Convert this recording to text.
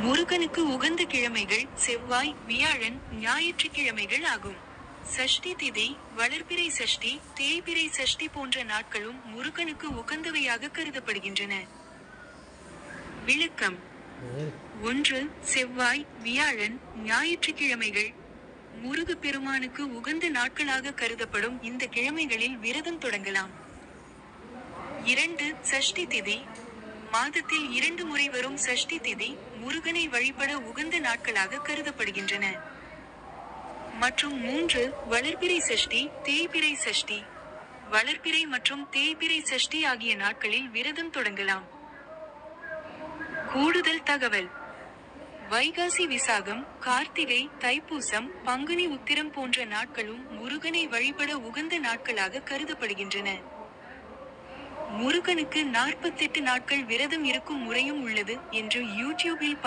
முருகனுக்கு உகந்த கிழமைகள் செவ்வாய், வியாழன், ஞாயிற்றுக்கிழமைகள் ஆகும். சஷ்டி திதி, வளர்பிறை சஷ்டி, தேய்பிறை சஷ்டி போன்ற நாட்களும் முருகனுக்கு உகந்தவையாக கருதப்படுகின்றன. விளக்கம்: 1. செவ்வாய், வியாழன், ஞாயிற்றுக்கிழமைகள் முருக பெருமானுக்கு உகந்த நாட்களாக கருதப்படும் இந்த கிழமைகளில் விரதம் தொடங்கலாம். 2. சஷ்டி திதி, மாதத்தில் 2 முறை வரும் சஷ்டி திதி முருகனை வழிபட உகந்த நாட்களாக கருதப்படுகின்றன. மற்றும் 3. வளர்பிறை சஷ்டி, தேய்பிறை சஷ்டி. வளர்பிறை மற்றும் தேய்பிறை சஷ்டி ஆகிய நாட்களில் விரதம் தொடங்கலாம். கூடுதல் தகவல்: வைகாசி விசாகம், கார்த்திகை, தைப்பூசம், பங்குனி உத்திரம் போன்ற நாட்களும் முருகனை வழிபட உகந்த நாட்களாக கருதப்படுகின்றன. முருகனுக்கு 48 நாட்கள் விரதம் இருக்கும் முறையும் உள்ளது என்று யூடியூபில்